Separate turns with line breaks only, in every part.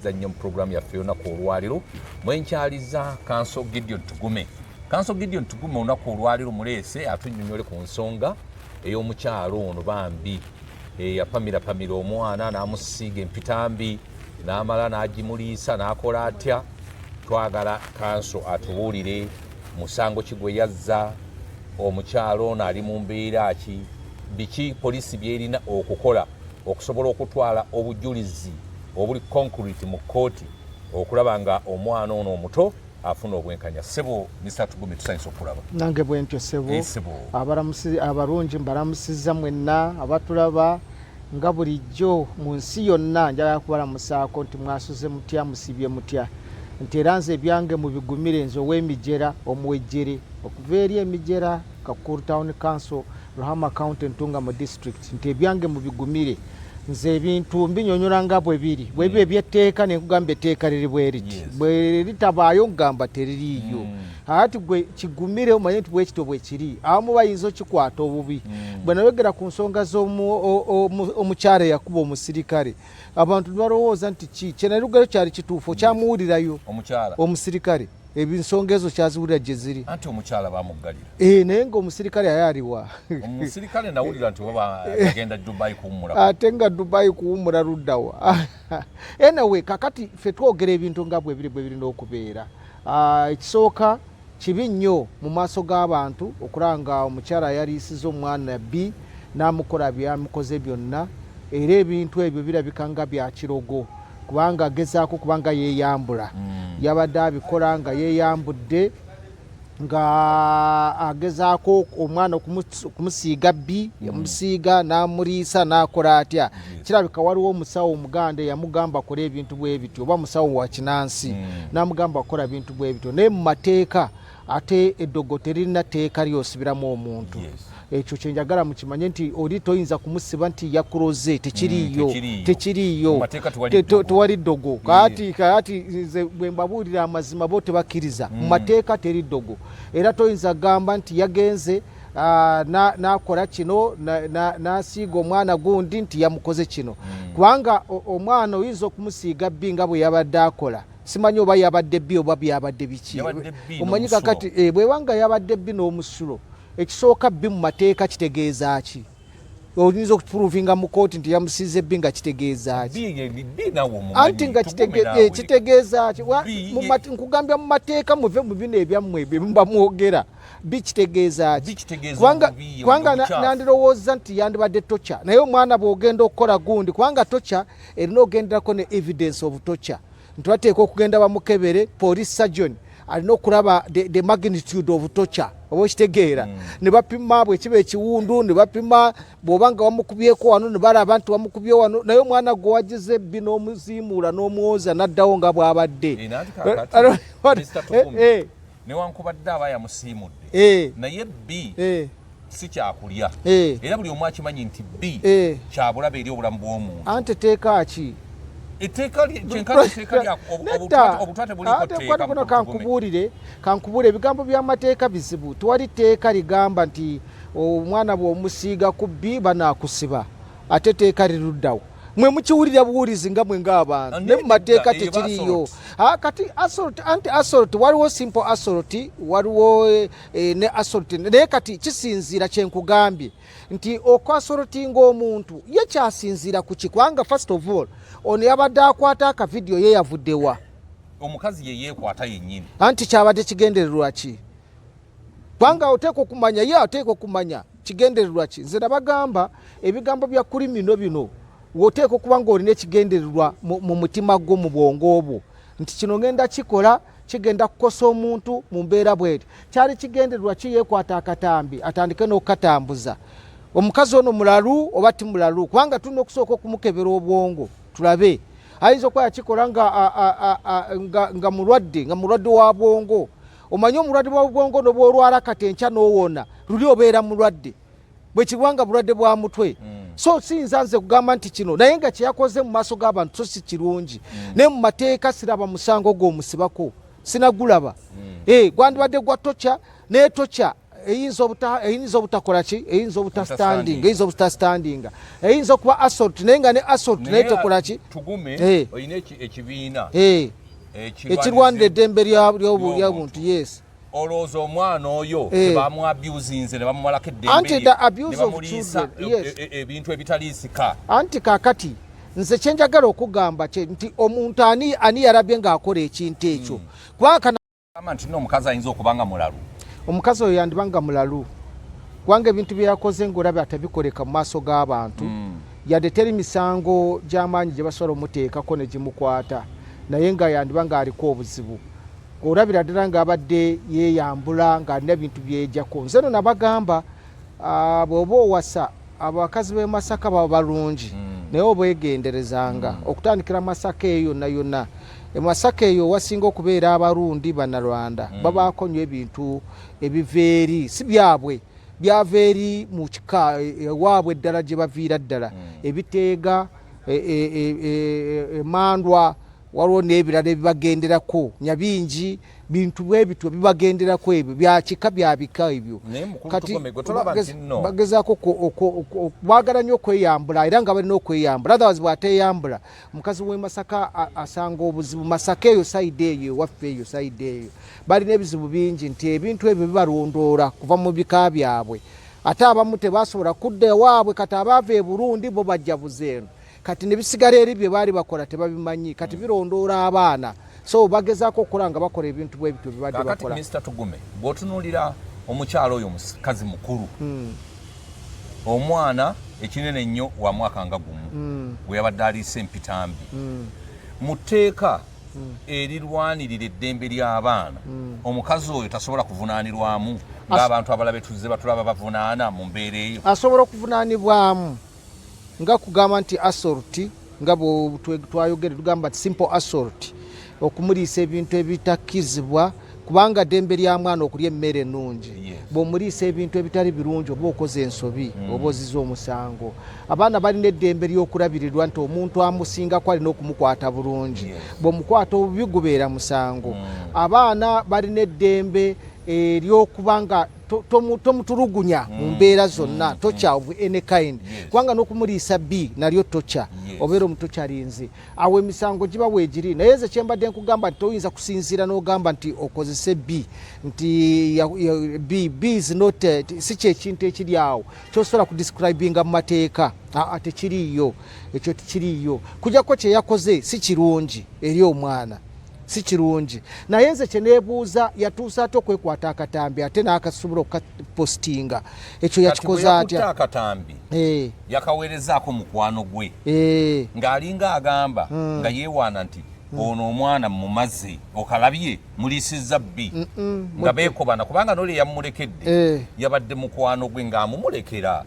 mbakkiriza nnyo mu programu yaffe olunaku olwaliro mwenkyaliza Kanso Gideon Tugume. Kanso Gideon Tugume olunaku olwaliro muleese atunnyonnyole ku nsonga ey'omukyalo ono bambi yapamira omwana n'amusiiga Empitambi n'amala n'agimuliisa n'akola atya. Twagala Kanso atubuulire musango ki gwe yazza, omukyalo ono ali mu mbeera ki, biki poliisi byerina okukola okusobola okutwala obujulizi obuli concrete mu kkooti okulaba nga omwana ono omuto afuna obwenkanya. Ssebo Mr. Tugume tusanyusa okulaba.
Nange bwentyo ssebo. Abalungi mbalamusizza mwenna abatulaba nga bulijjo mu nsi yonna njagala kubalamusaako nti mwasuze mutya musibye mutya. Nti era nze ebyange mu bigumire nze ow'emijera omuwejjere okuva eri emijera Kakuru Town Council Ruhama County Ntungamo District nti ebyange mu bigumire nze ebintu mbinyonyola nga bwe biri bwebyo ebyetteeka ne nkugamba etteeka liri bwe riti bwe litabaayo ngamba teririiyo ati gwe kigumire omanye nti bwekito bwe kiri abamu bayinza okikwata obubi bwe nayogera ku nsonga z'omukyala yakuba omusirikale abantu balowooza nti kyenalugero kyali kituufu okyamuwulirayo omusirikale ebinsonga ezo kyaziwulira gye ziri
anti omukyala bamuggalira
naye ng'omusirikale ayaliwa
omusirikale nawulira nti baba agenda Dubai kuwummula
ate nga Dubai kuwummula luddawa anyway kakati ffe twogera ebintu nga bwe biri n'okubeera ekisooka kibi nnyo mu maaso g'abantu okulanga omukyala yaliisiza omwana B n'amukola byamukoze byonna era ebintu ebyo birabika nga bya kirogo kubanga agezaako kubanga yeeyambula yabadde abikola nga yeeyambudde nga agezaako omwana okumusiiga B yamusiiga n'amuliisa n'akola atya kirabika waliwo omusawo omuganda yamugamba akola ebintu bwe bityo oba musawo wa kinansi n'amugamba akola ebintu bwe bityo naye mu mateeka ate eddogo teririna teeka lyosibiramu omuntu ekyo kyenjagala mukimanye nti oli toyinza kumusiba nti yakuloze tekiriiyo tewali ddogo kati nze bwe mbabuulira amazima bo tebakkiriza mu mateeka teri ddogo era toyinza kugamba nti yagenze n'akola kino n'asiiga omwana gundi nti yamukoze kino kubanga omwana oyinza okumusiiga B nga bwe yabadde akola simanyi oba yabadde B oba byabadde biki omanyi kakati bwebanga yabadde B n'omusulo ekisooka B mu mateeka kitegeeza ki oyinza okupuruvinga mu kooti nti yamusiize B nga kitegeeza ki anti nga kitegeeza ki nkugambya mu mateeka muve mu bino ebyammwe bye muba mwogera B kitegeeza ki kubanga nandirowooza nti yandibadde tocha naye omwana bw'ogenda okukola gundi kubanga tocha erina ogenderako ne evidence of tocha nti bateeka okugenda bamukebere police surgeon alina okulaba the magnitude of torture oba okitegeera ne bapima bwe kiba ekiwundu ne bapima bw'obanga wamukubyeko wano ne balaba nti wamukubye wano naye omwana gwe wagize B n'omuziimuula n'omwoza n'addawo nga bw'abadde
newankubadde aba yamusiimudde naye B si kyakulya era buli omu akimanyi nti B kyabulabe eri obulamu bw'omuntu
anti teeka ki kankubuulire ebigambo by'amateeka bizibu tewali teeka ligamba nti omwana bw'omusiiga ku B banaakusiba ate teeka liruddawo mwe mukiwulira buwulizi nga mwe ng'abantu ne mu mateeka tekiriiyo kati anti assault waliwo simple assault waliwo ne assault naye kati kisinziira kyenkugambye nti okwassautinga omuntu ye kyasinziira ku kikwanga first of all ono yabadde akwata akavidiyo ye yavuddewa
omukazi ye yeekwata yennyini
anti kyabadde kigendererwa ki kwanga oteeka okumanya ye ateeka okumanya kigendererwa ki nze nabagamba ebigambo bya kulimino bino woteeka okuba ng'olina ekigendererwa mu mutima gwo mu bwongo obwo nti kino ngenda kikola kigenda kukosa omuntu mu mbeera bweti kyali kigendererwa kiyeekwata akatambi atandike n'okukatambuza omukazi ono mulalu oba ti mulalu kubanga tulina okusooka okumukebera obwongo tulabe ayinza okuba yakikola nga mulwadde wa bwongo omanyi omulwadde wa bwongo nobwolwala kati enkya n'owona luli obeera mulwadde bwe kibwanga bulwadde bwa mutwe so siyinza nze kugamba nti kino naye nga kyeyakoze mu maaso g'abantu so si kirungi naye mu mateeka siraba musango gw'omusibako sinagulaba gwandibadde gwa tocha naye tocha eyinza obutakola ki eyinza obutastandinga eyinza okuba assault naye nga ne assault naye tekola ki
Tugume oyina ekibiina
ekirwanira eddembe ly'obuntu yes
olowooza omwana oyo tebamuabusinze ne bamumalako eddembe nebamuliisa ebintu ebitaliisika
anti kakati nze kyenjagala okugamba nti omuntu ani yarabye ng'akola ekintu ekyo kubanga
nti omukazi ayinza okuba nga mulalu
omukazi oyo yandibanga mulalu kubanga ebintu bye yakoze ng'olaba atabikoleka mu maaso g'abantu yadde teri misango gy'amaanyi gye basobola omuteekako ne gimukwata naye nga yandiba ng'aliko obuzibu olabira ddala ng'abadde yeeyambula ng'alina ebintu byejjako nze no nabagamba bw'oba owasa abakazi b'e Masaka baba balungi naye obwegenderezanga okutandikira Masaka eyo yonna Masaka eyo wasinga okubeera abarundi bannalwanda babaako nnyo ebintu ebiva eri si byabwe byava eri mu kika ewaabwe eddala gye baviira ddala ebiteega emandwa waliwo n'ebirala ebibagenderako nyabingi bintu bwebityo bibagenderako ebyo byakika byabika ebyo kati bagezaako baagala nnyo okweyambula era nga balina okweyambula otherwise bw'ateeyambula omukazi w'e Masaka asanga obuzibu Masaka eyo sayidi eyo ewaffe eyo sayidi eyo balina ebizibu bingi nti ebintu ebyo bibalondoola kuva mu bika byabwe ate abamu tebasobola kudda ewaabwe kati abaava e Burundi bo bajja buzeeno kati ne bisigala eri bye baali bakola tebabimanyi kati birondoola abaana so bagezaako okukola nga bakola ebintu bwebityo bibadde bakola.
Mr. Tugume bw'otunuulira omukyalo oyo mukazi mukulu omwana ekinene ennyo wa mwaka nga gumu gwe yabadde aliisa Empitambi mu tteeka erirwanirira eddembe ly'abaana omukazi oyo tasobola kuvunaanirwamu ng'abantu abalala tuzze batulaba bavunaana mu mbeera eyo
asobola okuvunaanibwamu nga kugamba nti assault nga twayogere tugamba nti simple assault okumuliisa ebintu ebitakkizibwa kubanga ddembe lya mwana okulya emmere ennungi bw'omuliisa ebintu ebitali birungi oba okoze ensobi oba oziza omusango abaana balina eddembe ly'okulabirirwa nti omuntu amusingako alina okumukwata bulungi bw'omukwata obubi gubeera musango abaana balina eddembe ery'okuba nga tomutulugunya mu mbeera zonna tocha of any kind kubanga n'okumuliisa bbi nalyo tocha obeera omutokyalinze awo emisango giba weegiri naye nze kyembadde nkugamba nti toyinza kusinziira n'ogamba nti okozese bbi nti bbi is not si kyekintu ekiri awo kyosobola kudescribinga mu mateeka tekiriiyo ekyo tikiriiyo kujjako kye yakoze si kirungi eri omwana si kirungi naye nze kye neebuuza yatuusa ate okwekwata akatambi ate n'akasobola okukapostinga ekyo yakikoze atya
akatambi yakaweerezaako mukwano gwe ng'alinga agamba nga yeewaana nti ono omwana mumaze okalabye muliisizza bbi nga beekobana kubanga n'oli eyamumulekedde yabadde mukwano gwe ng'amumulekera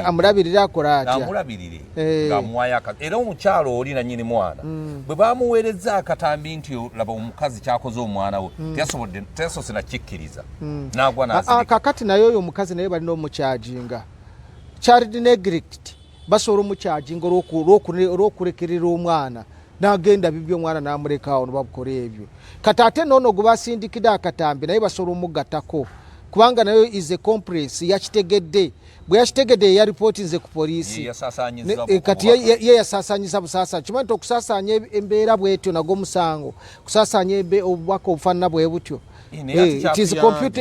amulabirire akola atya
amulabirire ng'amuwayo era omukyalo oli nannyini mwana bwe bamuweereza akatambi nti laba omukazi kyakoze omwana we teyasobose nakikkiriza n'agwa n'azirika
kakati naye oyo omukazi naye balina omukyajinga child neglect basobola omukyajinga olw'okulekerera omwana n'agenda bibyo omwana n'amuleka awo nebabukola ebyo kati ate noono gwe basindikidde akatambi naye basobola omugattako kubanga nayo is a complaints yakitegedde bwe yakitegedde yeyaripootinze ku poliisi kati ye yasaasaanyiza busaasanya kimanyi nti okusaasaanya embeera bwetyo nagwo musango kusaasaanya obubaka obufaanana bwe butyo it is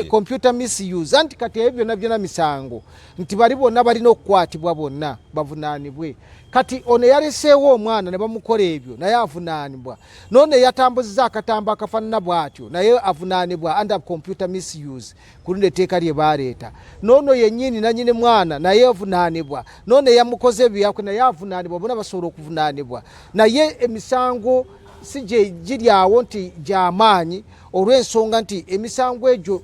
computer misuse anti kati ebyo byonna byonna misango nti bali bonna balina okukwatibwa bonna bavunaanibwe kati ono yaleseewo omwana ne bamukola ebyo naye avunaanibwa nono yatambuzizza akatambo akafaanana bw'atyo naye avunaanibwa under computer misuse kulunda etteeka lye baaleeta nono yennyini nannyini mwana naye avunaanibwa nono yamukoze ebyakwe naye avunaanibwa bonna basobola okuvunaanibwa naye emisango si gye giri awo nti gy'amaanyi olw'ensonga nti emisango egyo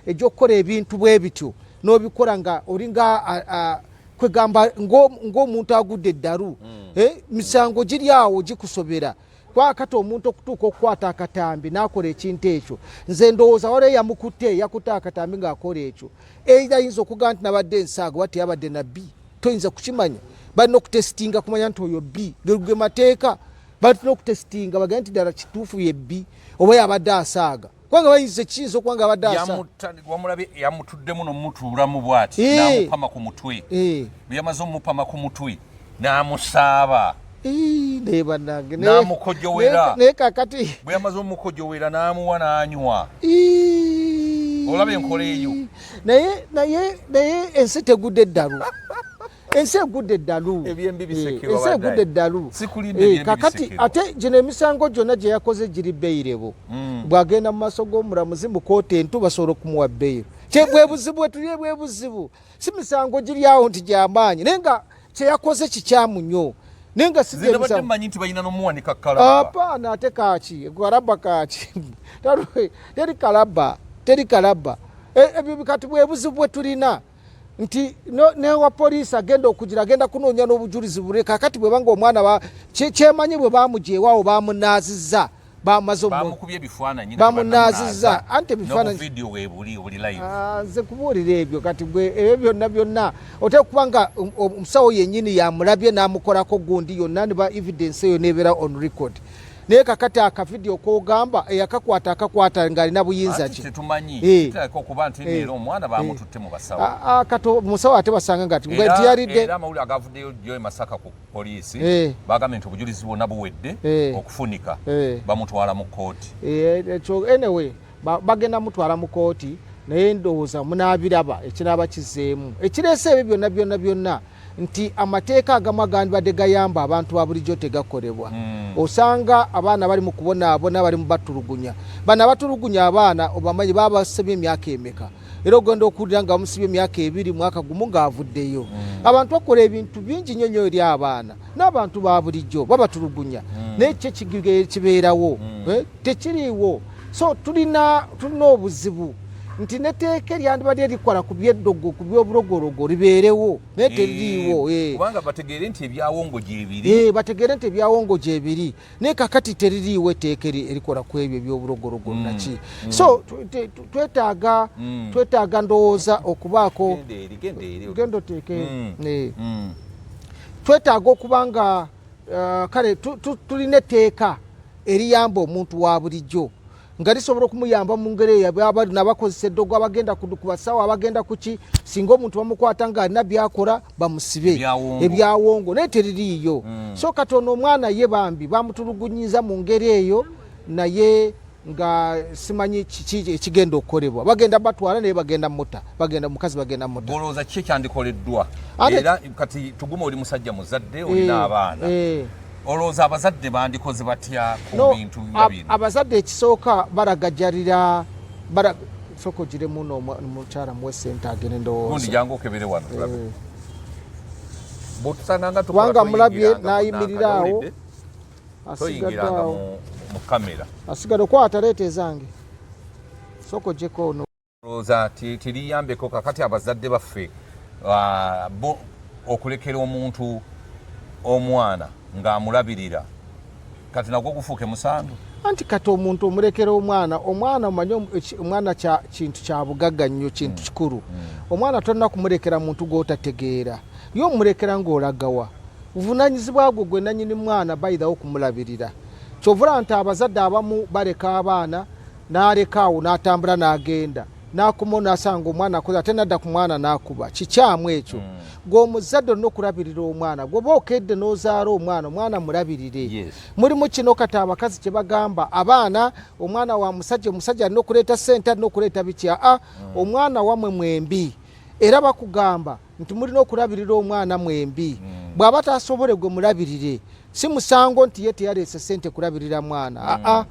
egy'okukola ebintu bwe bityo n'obikola nga olinga kwegamba ng'omuntu agudde eddalu misango giri awo gikusobera kwakati omuntu okutuuka okukwata akatambi n'akola ekintu ekyo nze ndowooza waliwo yamukutte yakutte akatambi ng'akola ekyo era ayinza okugamba nti nabadde ensaago wati yabadde na bbi toyinza kukimanya balina okutesitinga kumanya nti oyo bbi ge mateeka balina okutesitinga bagamba nti ddala kituufu ye bbi oba yabadde asaaga kwanga bayinza kiyinza okwanga badasa
wamulabe yamutuddemu n'omutuulamu bw'ati n'amupama ku mutwe byamaze omupama ku mutwe n'amusaaba n'amukojowera
naye kakati
bwe yamaze omukojowera n'amuwa n'anywa olaba enkola eyo
naye ensi tegudde eddalu ensi egudde eddalu ensi egudde eddalu kakati ate gino emisango gyonna gye yakoze giri beyirebo bw'agenda mu maaso g'omulamuzi mu kooti entu basobola okumuwa beyiro bwe buzibu wetulie bwe buzibu si misango giri awo nti gy'amaanyi naye nga kyeyakoze kikyamu nnyo naye nga
simanyi nti balina n'omuwanika kalaba
apaana ate kaaki kalaba kaaki teri kalaba ebyo bikati bwe buzibu bwe tulina nti newa poliisi agenda okugira agenda kunoonya n'obujulizi bule kakati bwe banga omwana kyemanyi bwe bamujeewaawo bamunaaziza
bamukubye ebifaananyi
bamunaaziza anti
ebifaananyi
nze kubuulira ebyo kati ebyo byonna oteeka kuba nga omusawo yennyini yamulabye n'amukolako gundi yonna ne ba evidence eyo nebeera on record naye kakati akavidiyo kogamba eyakakwata akakwata ng'alina buyinza ki
tetumanyi okuba nti leero omwana bamututte mu basawo
kato musawo ate basanga nga tiyaridde
era amawulire agavuddeyo jjo e Masaka ku poliisi bagambye nti obujulizi bwonna buwedde okufunika bamutwala mu kooti
anyway bagenda mutwala mu kooti naye ndowooza munaabiraba ekinaaba kizeemu ekireese ebyo byonna nti amateeka agamu agandibadde gayamba abantu ba bulijjo tegakolebwa osanga abaana bali mu kubonaabona bali mu batulugunya bano abatulugunya abaana obamanyi baba basibye emyaka emeka era ogenda okuwulira nga bamusibye emyaka 2 mwaka gumu ng'avuddeyo abantu bakola ebintu bingi nnyo eri abaana n'abantu ba bulijjo babatulugunya naye kyo kibeerawo tekiriiwo so tulina obuzibu nti neteeka eryandibadde likola ku byeddogo ku byobulogologo libeerewo naye teririiwo
kubanga bategeere nti ebyawongo gyebiri
bategeere nti ebyawongo gyebiri naye kakati teririiwo etteeka erikola ku ebyo ebyobulogologo naki so twetaaga ndowooza okubaako genda oteeke twetaaga okuba nga kale tulina etteeka eriyamba omuntu wa bulijjo nga lisobola okumuyamba mu ngeri nabakozesa eddogo abagenda ku basawo abagenda kuki singa omuntu bamukwata nga alina byakola bamusibe ebyawongo naye teririiyo so katono omwana ye bambi bamutulugunyiza mu ngeri eyo naye nga simanyi kiki ekigenda okukolebwa bagenda batwala naye bagenda muta bagenda mukazi bagenda muta
olowooza ki ekyandikoleddwa era kati Tugume oli musajja muzadde olina abaana olowooza abazadde bandikoze batya ku bintu nga bino
abazadde ekisooka baragajalira soko giremu n'omukyala muwe ssente agende ndowooza
gundi jangu okebere wano
kubanga mulabye n'ayimirira awo
toyingiranga mu kamera
asigala okwata leeta ezange soko gyeko ono
olowooza tiriyambeko kakati abazadde baffe okulekera omuntu omwana ng'amulabirira kati nagwo gufuuke musango
anti kati omuntu omulekera omwana omanyi omwana kintu kya bugagga nnyo kintu kikulu omwana tolina kumulekera muntu gw'otategeera ye omulekera ng'olagawa buvunaanyizibwa gwe gwe nannyini mwana bayirawo okumulabirira kyovula nti abazadde abamu baleka abaana n'aleka awo n'atambula n'agenda n'akuma n'asanga omwana akoze ate nadda ku mwana n'akuba kikyamu ekyo gw'omuzadde olina okulabirira omwana gwoba okedde n'ozaala omwana mulabirire mulimu kino kati abakazi kye bagamba abaana omwana wa omusajja alina okuleeta ssente alina okuleeta biki omwana wamwe mwembi era bakugamba nti mulina okulabirira omwana mwembi bw'aba tasobole gwe mulabirire si musango nti ye teyaleese ssente kulabirira mwana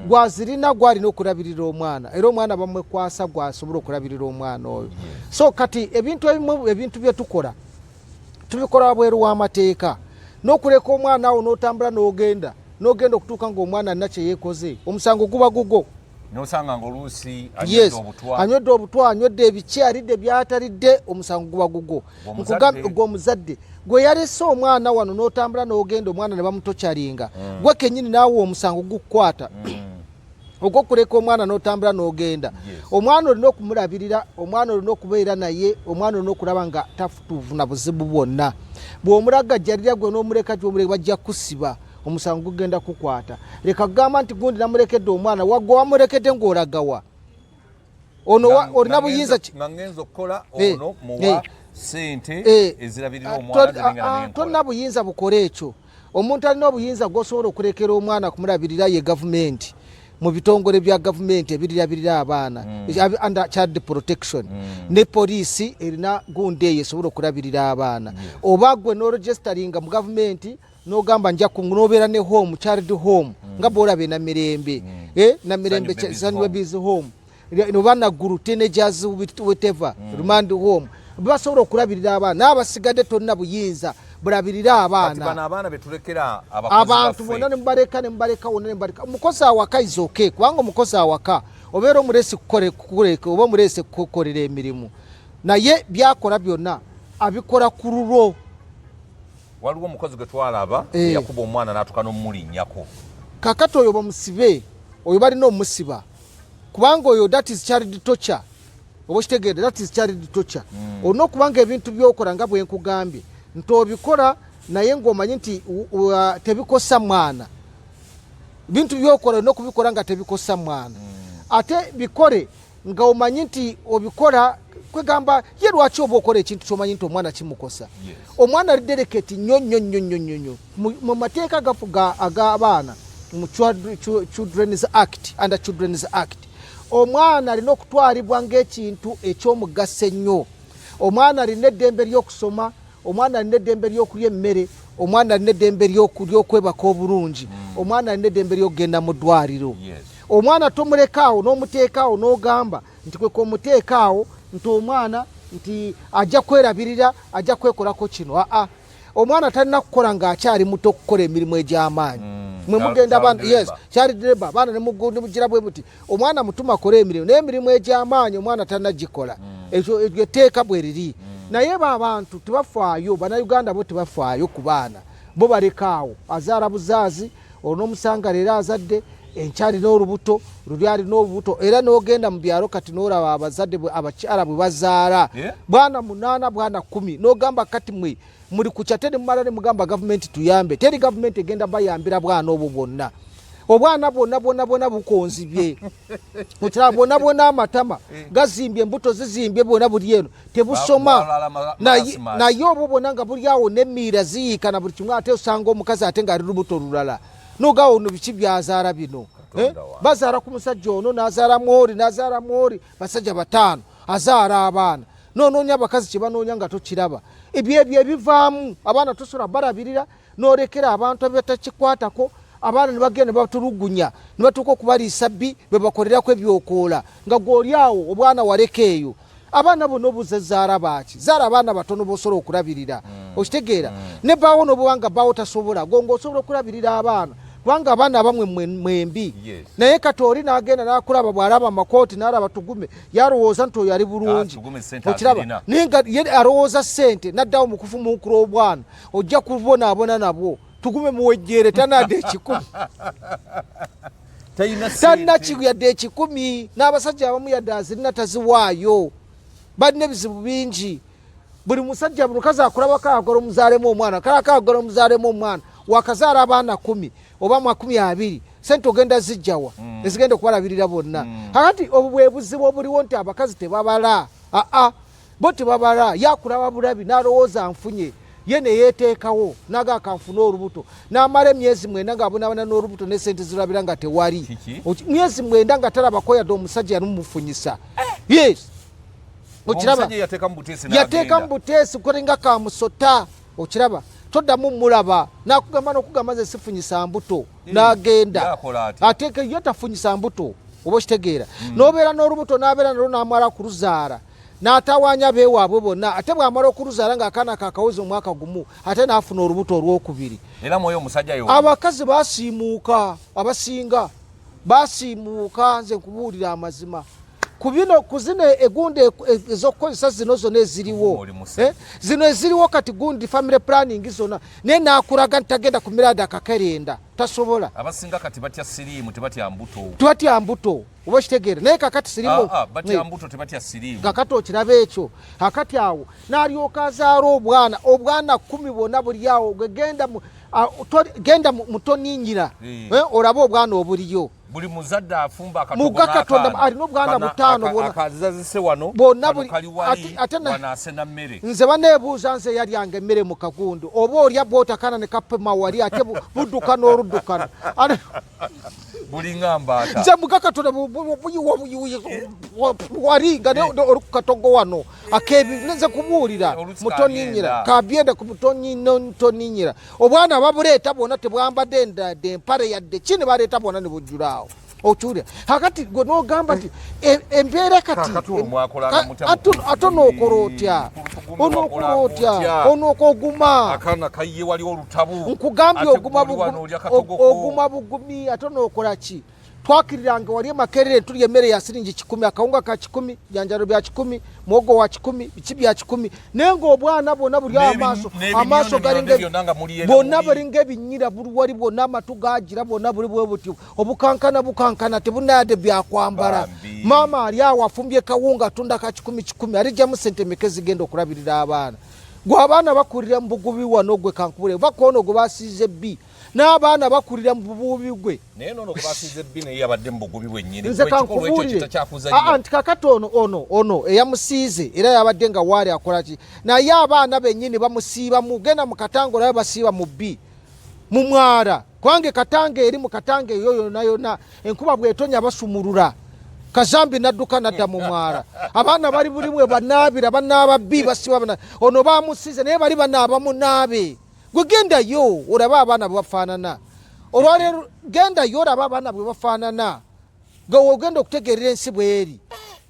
gwazirina gwalina okulabirira omwana era omwana bamwekwasa gwasobola okulabirira omwana oyo so kati ebintu ebimu ebintu bye tukola tubikola wabweru w'amateeka n'okuleka omwana awo n'otambula n'ogenda okutuuka ng'omwana alina kye yeekoze omusango guba gugo
nosanga ng'oluusi
anywedde obutwa anywedde ebiki alidde byatalidde omusango guba gugo nkugambye gw'omuzadde gwe yalese omwana wano n'otambula n'ogenda omwana ne bamutokyalinga gwe kennyini naawe omusango gukukwata ogw'okuleka omwana n'otambula n'ogenda omwana olina okumulabirira omwana olina okubeera naye omwana olina okulaba nga tafutuuvu na buzibu bwonna bw'omulagajjalira gwe n'omuleka gy'omuleka bajja kusiba omusango gugenda kukwata leka gamba nti gundi namulekedde omwana wagwa wamulekedde ng'olagawa ono olina buyinza
ngenzo okukola ono muwa sente ezirabirira omwana
tonna buyinza bukole ekyo omuntu alina obuyinza gwosobola okulekera omwana kumulabirira ye gavumenti mu bitongole bya gavumenti ebirabirira abaana under child protection ne poliisi erina gundi eyo esobola okulabirira abaana oba gwe n'oregisteringa mu gavumenti n'ogamba nja nobeera ne home child home nga bwolaba namirembe namirembe Sunweb's home oba naggulu teenagers whatever remand home basobola okulabirira abaana n'abasigadde tonna buyinza bulabirira abaana
betulekera
abantu bonna nemubaleka wonna nemubaleka omukozi awaka is okay kubanga omukozi awaka obeera omulesi kukoleka oba omulesi kukolera emirimu naye byakola byonna abikola ku lulwo
waliwo omukozi gwe twalaba yakuba omwana n'atuka n'omulinnyako
kakati oyo bamusibe oyo balina omusiba kubanga oyo that is child torture oba kitegeere that is child torture olina okubanga ebintu byokola nga bwenkugambye nti obikola naye ng'omanyi nti tebikosa mwana bintu byokola olina okubikola nga tebikosa mwana ate bikole nga omanyi nti obikola kwegamba ye lwaki oba okola ekintu kyomanyi nti omwana kimukosa omwana ali delicate nnyo mu mateeka gafuga ag'abaana mu Children's Act under Children's Act omwana alina okutwalibwa ng'ekintu ekyomugaso ennyo omwana alina eddembe ly'okusoma omwana alina eddembe ly'okulya emmere omwana alina eddembe ly'okwebaka obulungi omwana alina eddembe ly'okugenda mu ddwaliro omwana tomulekaawo n'omuteekaawo n'ogamba nti kwe komuteekaawo nti omwana nti ajja kwerabirira ajja kwekolako kino omwana talina kukola ng'akyali muto okukola emirimu egy'amaanyi mwe mugenda abantu child labor abaana nemugira bwe muti omwana mutuma akole emirimu naye emirimu egy'amaanyi omwana talina gikola ekyo etteeka bwe riri naye abantu tebafaayo bannayuganda bo tebafaayo ku baana bo balekaawo azaala buzaazi olw'omusanga leero azadde enkyali n'olubuto luli alina obubuto era n'ogenda mu byalo kati n'olaba abazadde abakyala bwe bazaala bwana 8 bwana 10 n'ogamba kati mwe muli ku kyate ne mumala ne mugamba gavumenti tuyambe teri gavumenti egenda bayambira bwana obwo bwonna obwana bwonna bukonzibye okiraba bwonna amatama gazimbye embuto zizimbye bwonna buli eno tebusoma naye obwo bwonna nga buli awo n'emmiira ziyiika na buli kimwe ate osanga omukazi ate ng'ali lubuto lulala nogawo ono biki byazaala bino bazaala ku musajja ono n'azaala mwori basajja 5 azaala abaana noonoonya abakazi kye banoonya nga tokiraba ebyo ebivaamu abaana tosobola balabirira n'olekera abantu abatakikwatako abaana ne bagenda ne batulugunya ne batuuka okubaliisa bbi be bakolerako ebyokoola nga gw'oli awo obwana waleka eyo abaana bonna obuze zaala baaki zaala abaana batono bosobola okulabirira okitegeera ne baawo n'obwanga baawo tasobola gonga osobola okulabirira abaana kubanga abaana abamwe mwembi naye kati oli n'agenda n'akulaba bw'alaba amakooti n'alaba Tugume yalowooza nti oyo ali bulungi okiraba naye nga ye alowooza ssente n'addawo mu kufumuukula obwana ojja kubonaabona nabwo Tugume muwejjeere tanadde 10 talina yadde 10 n'abasajja abamu yadde azirina taziwaayo balina ebizibu bingi buli musajja mukazi akulabako agala omuzaalemu omwana kalako agala omuzaalemu omwana wakazaala abaana 10 oba 20 sente ogenda zijjawa ezigenda okubalabirira bonna kakati obwo bwe buzibu obuliwo nti abakazi tebabala bo tebabala yakulaba bulabi n'alowooza nfunye ye ne yeeteekawo naga akanfuna olubuto n'amala emyezi 9 ng'abonaabona n'olubuto ne sente zirabira nga tewali myezi 9 nga talabako yadde omusajja yanumufunyisa okiraba yateeka mu buteesi kulinga kamusota okiraba toddamu mulaba nakugamba n'okugamba nze sifunyisa mbuto n'agenda ateeka ye tafunyisa mbuto oba okitegeera n'obeera n'olubuto n'abeera nalwo n'amala kuluzaala n'atawaanya beewaabwe bonna ate bw'amala okuluzaala ng'akaana kakaweza omwaka gumu ate n'afuna olubuto olwokubiri
era mwoyo omusajja yo
abakazi baasiimuuka abasinga baasiimuuka nze nkubuulira amazima ku zino egundi ez'okukozesa zino zonna eziriwo zino eziriwo kati gundi family planning zonna naye naakulaga nti tagenda ku mirada akakerenda tasobola
abasinga kati batya siriimu tebatya mbuto
tebatya mbuto oba kitegeera naye kakati sirimu
batya mbuto tebatya siriimu
kakati okiraba ekyo akati awo n'alyoka azaala obwana 10 bonna buli awo gegenda genda mutoninyira olaba obwana obuliyo
buli muzadde afumba
Katonda alina obwana butaano
akazazise wano
bonna
kali wali wanaasena mmere
nze baneebuuza nze yalyanga emmere mu kagundu oba olya bwotakana ne kapema wali ate buddukana oluddukana
bulinga mbaata
nze muga Katonda wali nga olukatogo wano akebi nze kubuulira mutoninyira kabyenda ku mutoninyira obwana babuleeta bwonna tebwambadde endadde empale yadde kini baleeta bwonna ne bujjulaawo okyulira kakati gwe n'ogamba nti embeera kati ate n'okola otya onookoguma
akaana kayiye wali olutabu
nkugambye oguma bugumi ate n'okola ki twakiriranga wali emakerere tuli emmere ya siringi 10 akawunga ka 10 janjalo bya 10 muogo wa 10 biki bya 10 nenga obwana bonna buli amaaso galinga bonna balinga ebinyira buli wali bonna amatu gagira bonna buli bwe butyo obukankana tebunayade byakwambala mama ali awo afumbye kawunga tunda ka 10 alijja mu sente mekezi genda okulabirira abaana gwe abaana bakulira mu bugubi wano gwe kankubule bakono gwe basize bbi n'abaana bakulira mu bububi gwe
naye nono gwe basize bbi naye yabadde mu bugubi bwennyini
nze kankubulire anti kakati ono eyamusiize era yabadde nga waali akola ki naye abaana bennyini bamusiiba mugenda mu katango naye basiiba mu bbi mu mwala kwange katange eri mu katange eyo yonna enkuba bwetonya basumulula kazambi nadduka nadda mu mwala abaana bali bulimwe banaabira banaaba bbi basiiba ono bamusiize naye bali banaaba munaabe gwe gendayo olaba abaana bwe bafaanana olwaleero gendayo olaba abaana bwe bafaanana nga ogenda okutegeerera ensi bweri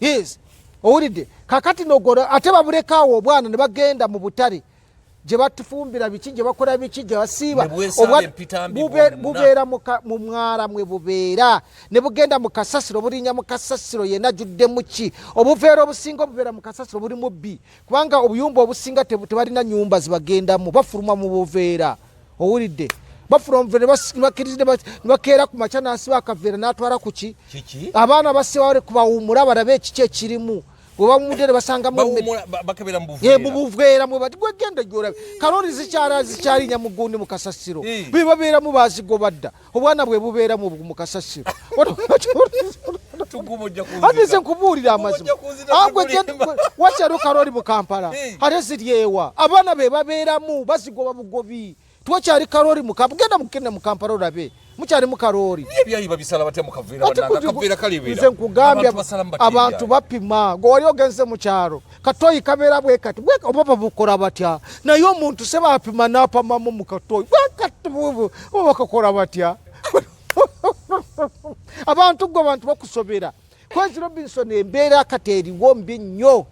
yes owulidde kakati nogora ate babulekaawo obwana ne bagenda mu butale gye batufumbira biki gye bakola biki gye basiiba bubeera mu mwala mwe bubeera ne bugenda mu kasasiro bulinnya mu kasasiro yenna juddemu ki obuveera obusinga obubeera mu kasasiro buli mu bbi kubanga obuyumba obusinga tebalina nyumba zibagendamu bafuluma mu buveera owulidde bafuluma mu buveera bakirize ne bakeera ku makya n'asiba akaveera n'atwala ku ki abaana basiba kubawuumula balabe ekiki ekirimu bwebamudere basanga
bakebera mu
buveera mwe bati gwe genda gyolabe kalori zikyalinya mu gundi mu kasasiro bibabeeramu bazigobadda obwana bwe bubeeramu mu kasasiro ate nze nkubuulira amazima wakyalo kalori mu Kampala ate ziryewa abaana be babeeramu bazigoba bugobi twakyali kalori genda mukenda mu Kampala olabe mukyali mu kalori
ebyayi babisala batya mu kaveera kalibera
nze nkugambye abantu bapima gwali ogenze mu kyalo katoyi kabeera bwe kati oba bukola batya naye omuntu se bapima n'apamamu mu katoyi bakakola batya abantu bakusobera Kwezi Robinson embeera kati eriwo mbi nnyo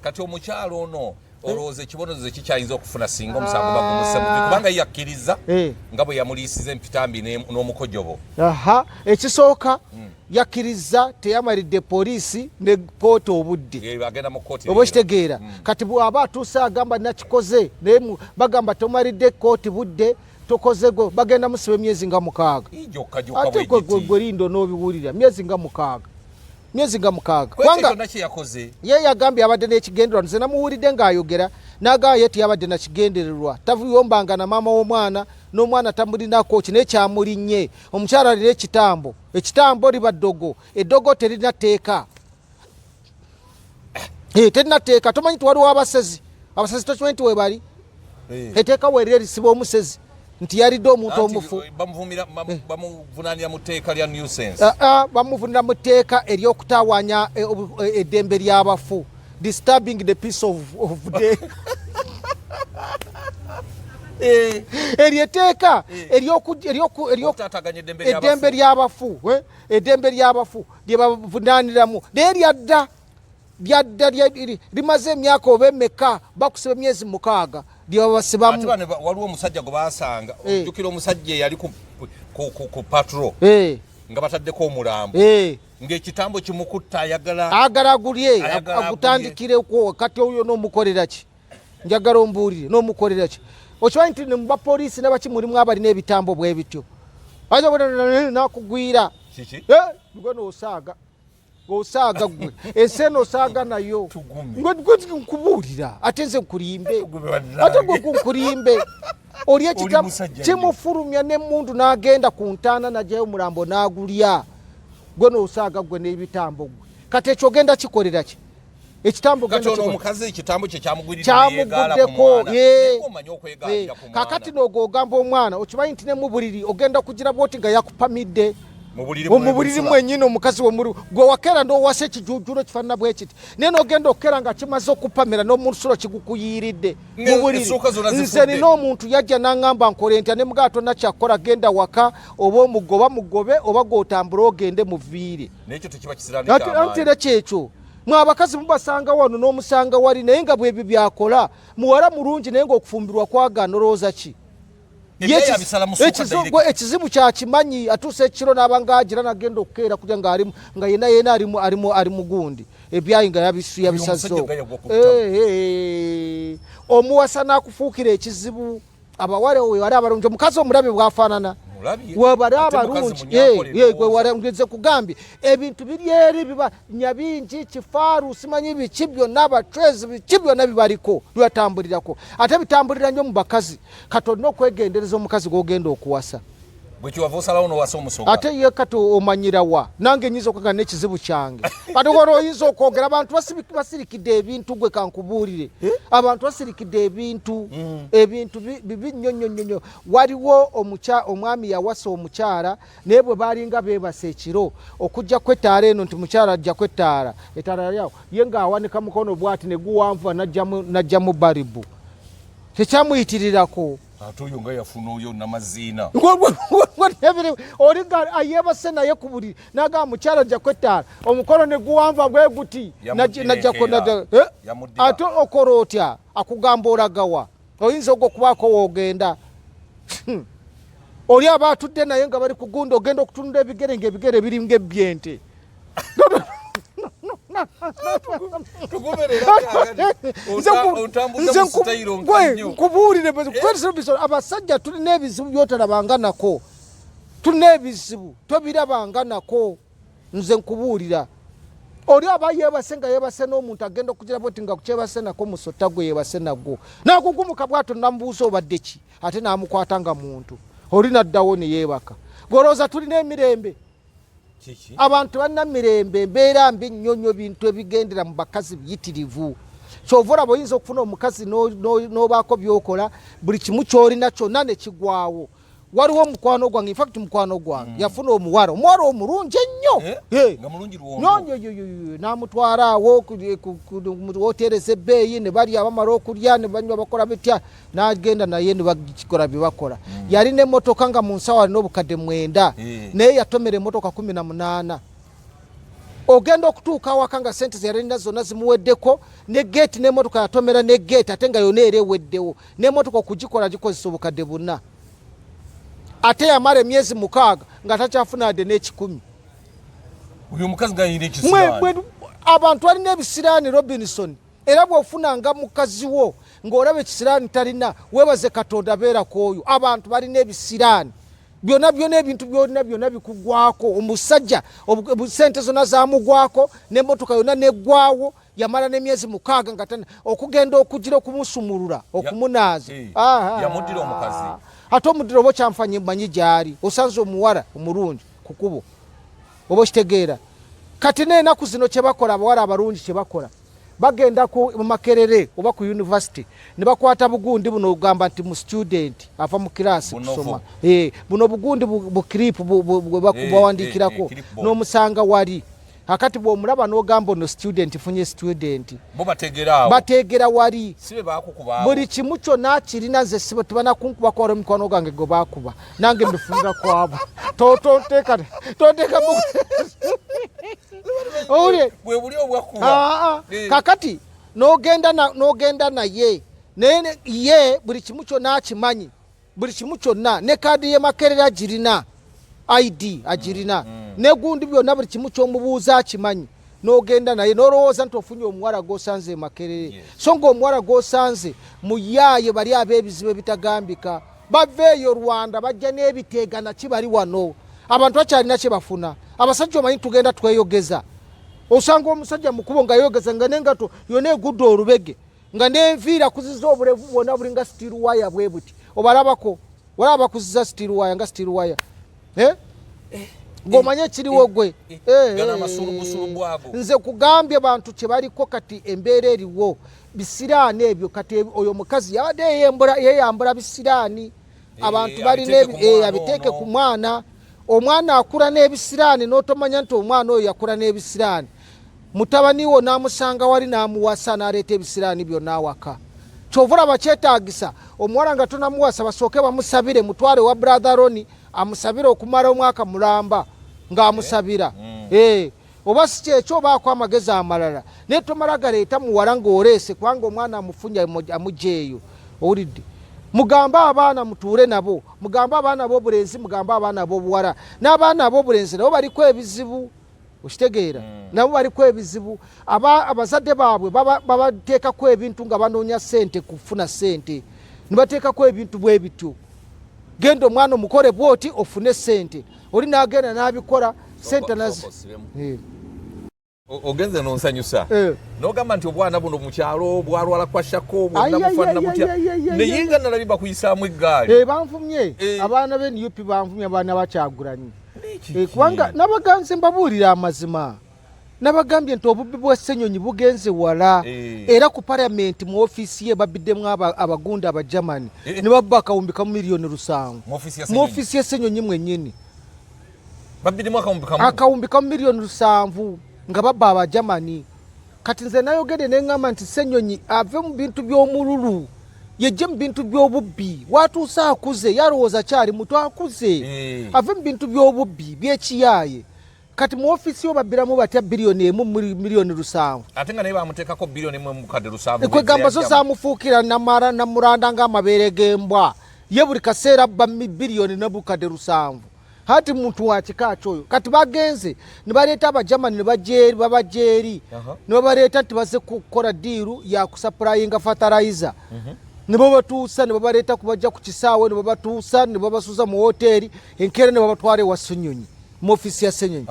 kati omukyalo ono olowooza ekibonerezo kikyayinza okufuna singa omusango bagumusemu kubanga yakkiriza nga bwe yamuliisiza Empitambi n'omukojobo
ekisooka yakkiriza teyamalidde poliisi ne kooti obudde oba okitegeera kati bw'aba atuuse agamba nakikoze naye bagamba tomalidde kooti budde tokoze go bagenda musiba emyezi nga 6 ate gwe lindo n'obiwulira myezi nga 6
kwanga
ye yagambye abadde n'ekigendererwa nze namuwulidde ng'ayogera n'agamba ye tiyabadde na kigendererwa tavuyombanga na maama w'omwana n'omwana tamulinako kino kyamulinnye omukyala alina ekitambo liba ddogo eddogo terina tteeka terina tteeka tomanyi tiwaliwo abasezi tokimanyi nti webali etteeka weerire lisiba omusezi nti yalidde omuntu omufu
bamuvunanira mu tteeka lya nuisance
bamuvunira mu tteeka ery'okutawaanya eddembe ly'abafu disturbing the peace of day eryo etteeka eddembe ly'abafu lye bavunaniramu naye lyadda limaze emyaka oba emmeka bakusiba emyezi 6 lyebabasibamu
waliwo omusajja gwe baasanga ojjukira omusajja eyali ku patro nga bataddeko omulambo ng'ekitambo kimukutta ayagala agulye agutandikireko kati oyo n'omukolera ki njagala ombuulire n'omukolera ki okimanyi nti ne mubapoliisi ne baki mulimu abalina ebitambo bwe bityo nakugwira gwe n'osaaga
osaaga gwe eseno osaaga nayo ngwe nkubuulira ate nze nkulimbe ate gwe kunkulimbe oli ekitabu kimufulumya n'emmundu n'agenda ku ntaana najyayo omulambo n'agulya gwe n'osaaga gwe n'ebitambo gwe kati ekyo ogenda kikolera ki ekitambo
omukazi ekitambo kye kyamuguddeko
kakati n'ogamba omwana okimanyi nti ne mu buliri ogenda kugira bwoti nga yakupamidde mu buliri mwennyini omukazi gwe wakeera n'owasa ekijujulo kifaanana bwe kiti naye n'ogenda okukeera nga kimaze okupamira n'omusulo kigukuyiiridde mu buliri nze nina omuntu yajja n'aŋŋamba nkole ntya ne mugaa tonna kyakkola genda waka oba omugoba mugobe oba gw'otambula ogende mu viiri anti era kyekyo mwe abakazi mubasanga wano n'omusanga wali naye nga bwebyo byakola muwala mulungi naye ng'okufumbirwa kwagaana olowooza ki ekizibu kyakimanyi atuusa ekiro n'abanga agira nagenda okukeera kuja nga yena ali mugundi ebyayi nga yabisazo omuwasa n'akufuukira ekizibu abawala wali abalungi omukazi omulabe bwafaanana webali abalungi nze kugambye ebintu biri eri biba nyabingi kifaaru simanyi biki byonna abatwezi biki byonna bibaliko byatambulirako ate bitambulira nnyo mu bakazi kati olina okwegendereza omukazi gw'ogenda okuwasa ate ye kati omanyira wa nange nyinza okwaga n'ekizibu kyange kati wali oyinza okwogera abantu basirikidde ebintu gwe kankubuulire abantu basirikidde ebintu bibi nnyo waliwo omwami yawasa omukyala naye bwe baalinga beebasa ekiro okujja kwetaala eno nti mukyala ajja kwetaala etaala yalyawo ye ng'awanika mukono bw'ati ne guwanvuwa najjamu baribu tekyamuyitirirako
ate oyo nga yafuna oyo namaziina
oliga ayebase naye ku buli naga mukyala ajja kwetaala omukono ne guwanva bwe guti najjako ate okola otya akugamba olagawa oyinza ogwo okubaako woogenda oli aba atudde naye nga bali kugunda ogenda okutunula ebigere ng'ebigere biri ng'ebyente nkubuulire abasajja tulina ebizibu byotalabanga nako tulina ebizibu tobirabanga nako nze nkubuulira oli aba yeebase nga yeebase n'omuntu agenda okugira bwoti nga kukyebase nako musota gwe yeebase nagwo naagugumuka bwato namubuuza obadde ki ate n'amukwata nga muntu oli naddawo ne yeebaka golooza tulina emirembe abantu balina mirembe embeera mbi nnyonnyo bintu ebigendera mu bakazi biyitirivu kyova olaba oyinza okufuna omukazi n'obaako byokola buli kimu kyolina kyonna ne kigwawo waliwo mukwano gwange infact mukwano gwange yafuna omuwala omulungi ennyo n'amutwala awo wotereza ebbeeyi ne balya bamala okulya ne banywa bakola bitya n'agenda naye ne bakikola bye bakola yalina emmotoka nga mu nsawo alina obukadde 9 naye yatomera emmotoka 18 ogenda okutuuka awaka nga sente zeyalina zonna zimuweddeko ne geeti n'emmotoka yatomera ne geeti ate nga yonna era eweddewo n'emmotoka okugikola gikozesa obukadde 4 ate yamala emyezi 6 nga takyafuna adde n'ekikumi
oyo omukazi gayina ekisiraani
abantu balina ebisiraani Robinson era bw'ofunanga mukazi wo ng'olaba ekisiraani talina weebaze Katonda abeerako oyo abantu balina ebisiraani byonna ebintu byonna bikugwako omusajja sente zonna zamugwako n'emmotoka yonna neggwawo yamala n'emyezi 6 nga okugenda okugira okumusumulula okumunaaza
yamuddira omukazi
ate omudiro oba kyamufanye manyi gyali osanze omuwala omulungi kukubo oba okitegeera kati n'enaku zino kyebakola abawala abalungi kyebakola bagenda mu Makerere oba ku university ne bakwata bugundi buno ogamba nti mu student ava mu kirasi kusoma buno bugundi bukiripu bawandikirako n'omusanga wali akati bw'omulaba n'ogamba ono student funye student bateegera wali buli kimu kyonna kirina nze sibo tebanakunkuba kwala emikono gange gwe baakuba nange mbifunira kwabo tonteeka kakati n'ogenda naye naye ye buli kimu kyonna akimanyi buli kimu kyonna ne kaadi ye Makerere agirina ID agirina negundi byonna buli kimu ky'omubuuza akimanyi n'ogenda naye n'olowooza nti ofunye omuwala gw'osanze e Makerere so ng'omuwala gw'osanze muyaaye bali ab'ebizibu ebitagambika baveeyo Rwanda bajja n'ebiteegana kibali wano abantu bakyalina kye bafuna abasajja omanyi tugenda tweyogeza osanga omusajja mukubo nga yogeza nga nengato yone egudde olubege nga nenviira kuziza obulevu bwonna bulinga steel wire bwe buti obalabako walaba kuziza steel wire nga steel wire ngomanye kiriwo gwe nze kugambye bantu kye baliko kati embeera eriwo bisiraani ebyo kati oyo mukazi yabadde yeyambula bisiraani abantu balina abiteeke ku mwana omwana akula n'ebisiraani n'otomanya nti omwana oyo yakula n'ebisiraani mutabani wo n'amusanga wali n'amuwasa n'aleeta ebisiraani byonna awaka kyovula bakyetaagisa omuwala nga tonamuwasa basooke bamusabire mutwale wa brother Roni amusabire okumala omwaka mulamba ng'amusabira oba si kyekyo obaako amagezi amalala naye tomala galeeta muwala ng'oleese kubanga omwana amufunye amugyeeyo owulidde mugambe abaana mutuule nabo mugambe abaana b'obulenzi mugambe abaana b'obuwala n'abaana b'obulenzi nabo baliko ebizibu okitegeera nabo baliko ebizibu abazadde baabwe babateekako ebintu nga banoonya ssente kufuna ssente ne bateekako ebintu bwe bityo genda omwana omukole bwoti ofune ssente oli n'agenda n'abikola ssente
ogenze nonsanyusa nogamba nti obwana buno mukyalo bwalwala kwa shako bwonamufaanana butya naye nga nalabye bakuyisaamu eggaali
banvumye abaana b'NUP banvumye abaana bakyagulanyi kubanga nabaganze mbabuulira amazima nabagambye nti obubbi bwa Ssenyonyi bugenze wala era ku parliament mu ofiisi ye babiddemu abagundi abagermani ne babba akawumbi kamu miliyoni 7 mu ofiisi ye Ssenyonyi mwennyini
babiddemu
akawumbi kamu miliyoni 7 nga babba abagermani kati nze nayogedde neŋŋamba nti Ssenyonyi ave mu bintu by'omululu yejje mu bintu by'obubbi watuuse akuze yalowooza kyali muto akuze ave mu bintu by'obubbi by'ekiyaaye kati mu ofiisi yo babbiramu batya biliyoni emu miliyoni 7
ate nga naye bamuteekako biliyoni emu mukadde 7
kwegamba zo zamufuukira namuranda ng'amabeere g'embwa ye buli kaseera abba biliyoni nebukadde 7 hati muntu wa kika kyoyo kati bagenze ne baleeta abagermani ne babajeeri ne babaleeta nti baze kukola diiru ya kusapurayinga fertilizer ne babatuusa ne babaleeta kubajja ku kisaawe ne babatuusa ne babasuuza mu woteeri enkeera ne babatwala ewa Ssenyonyi mu ofiisi ya Ssenyonyi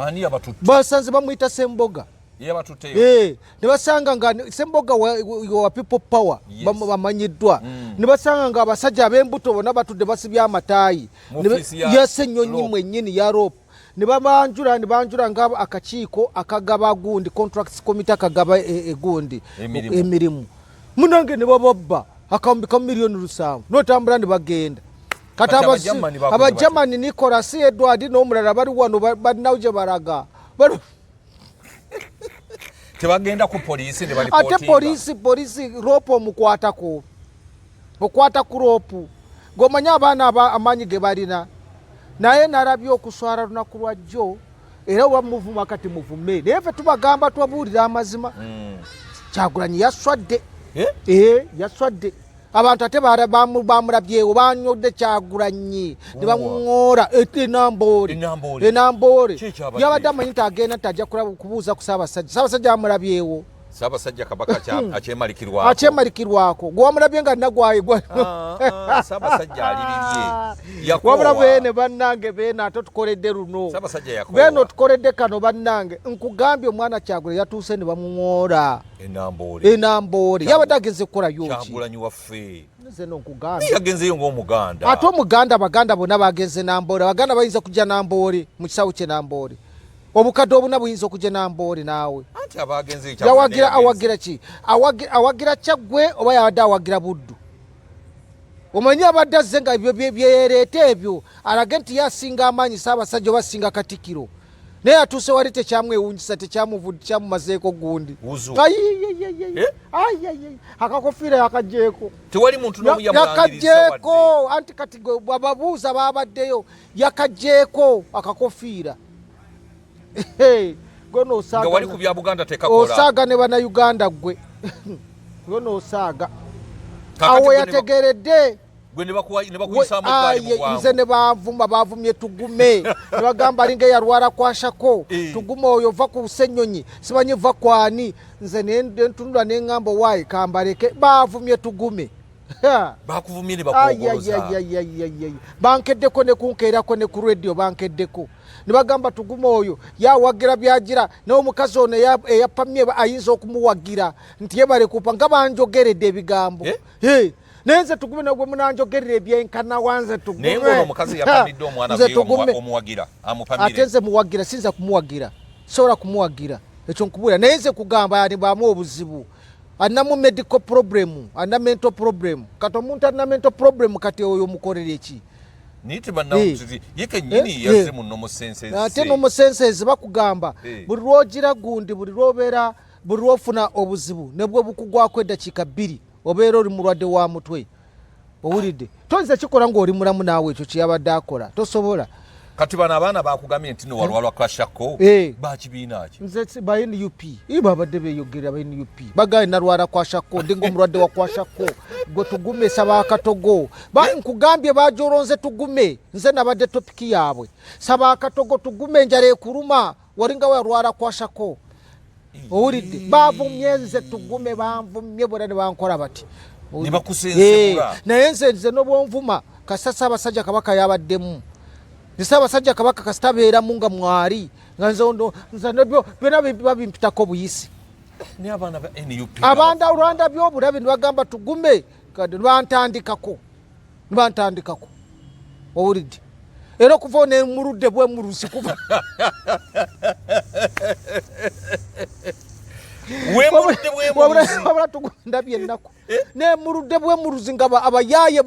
basanze bamuyita Semboga ne basanga nga Semboga wa people power bamanyiddwa ne basanga nga abasajja ab'embuto bonna batudde basibye amataayi ya Ssenyonyi mwennyini ya rope ne banjula nga akakiiko akagaba gundi contracts committee akagaba egundi emirimu munange ne bababba akawumbi ka miliyoni 7 n'otambula ne bagenda kati abagermani Nicholas Edward n'omulala bali wano balinawo gye balaga
tebagenda ku poliisi ne balipotinga
ate poliisi rope omukwatako okwata ku rope ng'omanya abaana amaanyi ge balina naye nalabye okuswala lunaku lwa jjo era wamuvuma kati muvume naye ffe tubagamba twabuulira amazima Kyagulanyi yaswadde yaswadde abantu ate bamulabyewo banyodde Kyagulanyi ne bamuŋoora enamboole yabadde amanyi nti agenda nti ajja kubuuza ku Ssaabasajja amulabyewo
Ssaabasajja Kabaka
akyemalikirwako gwe wamulabye nga nagwaye
Ssaabasajja alibye
wabula beene bannange beene ate tukoledde luno beene otukoledde kano bannange nkugambye omwana Kyagulanyi yatuuse ne bamuŋoora enamboole yabadde agenze kukola yoki
Kyagulanyi waffe
nze nkugambye
yagenzeyo ng'Omuganda
ate Omuganda Abaganda bonna bagenze Namboole Abaganda bayinza kujja Namboole mu kisawo kye Namboole obukadde obuna buyinza okujja Namboole naawe awagira ki awagira Kyaggwe oba yabadde awagira Buddu omanyi abadde azze nga byeyereeta ebyo alage nti yasinga amaanyi Ssaabasajja oba asinga Katikkiro naye atuuse wali tekyamwewunyisa tekyamumazeeko gundi akakofiira yakagjeeko
tewali muntu n'omu
yakagjeeko anti kati ababuuza babaddeyo yakagjeeko akakofiira
nga wali ku bya Buganda tekakola
osaaga ne bannayuganda gwe gwe n'osaaga awo yategeredde
gwe ne bakuyisaamu eggaali mu bwangu
nze ne bavumye Tugume ne bagamba alinga eyalwala kwashako Tugume oyo va ku Ssenyonyi simanyi va kwani nze nentunula neŋŋamba waayi kambaleke bavumye Tugume
bakuvumye ne bakogoloza
bankeddeko ne kunkeerako ne ku radio bankeddeko ne bagamba Tugume oyo yawagira byagira n'omukazi ono eyapamye ayinza okumuwagira nti yebale kupa nga banjogeredde ebigambo nenze Tugume nagwe munanjogerera ebyenkana wanze Tugume
naye ngono omukazi yapamidde omwana gwe omuwagira amupamire
ate nze muwagira sinza kumuwagira sobola kumuwagira ekyo nkubwira naye nze kugamba yani baamu obuzibu anamu medical problem ana mental problem kati omuntu alina mental problem kati oyo mukolera eki
niti banawuzi yeke nyini yaze muno mu senses
ate no mu senses bakugamba buli lwogira gundi buli lwobeera buli lwofuna obuzibu nebwe bukugwako eddakiika 2 obeera oli mulwadde wa mutwe owulidde toyinza kikola ng'oli mulamu naawe ekyo kyeyabadde akola tosobola
kati bano abaana bakugambye nti no walwalwa kwashako bakibiina ki
nze ba NUP babadde beeyogerera ba NUP bagaye nalwala kwashako ndinga omulwadde wa kwashako gwe Tugume saba akatogo nkugambye bajoronze Tugume nze nabadde topiki yaabwe saba akatogo Tugume njala ekuluma walinga walwala kwashako owulidde bavumye nze Tugume banvumye bonna ne bankola bati
nibakusensebula
naye nze n'obwonvuma kasasa abasajja kabaka yabaddemu Ssaabasajja Kabaka kasitabeera munga mwali nga nze nebyo byonna babimpitako buyisi
ne abaana ba NUP
abanda Rwanda byobulabe ne bagamba Tugume kadi bantandikako owulidde era okuva ne muludde bwe mulusi kuva wabula Tugume ndabye ennaku ne muludde bwe muluzi nga abayaaye